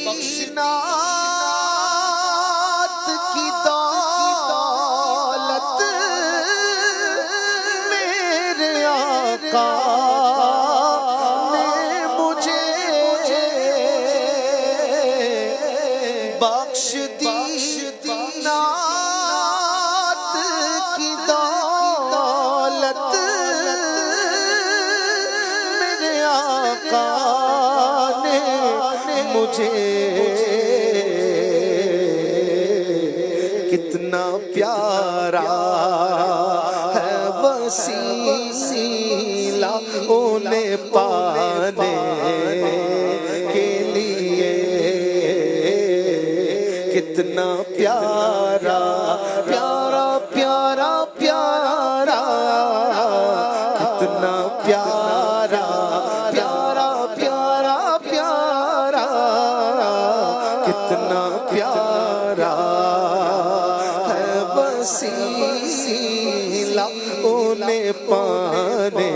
نعت کی دولت میرے آقا نے مجھے بخش دی نعت کی دولت میرے آقا نے مجھے کتنا پیارا ہے وسیلہ انہیں پانے کے لیے کتنا پیارا پیارا پیارا پیارا کتنا پیارا پیارا پیارا پیارا کتنا پیارا ہے وسیلہ انہیں پانے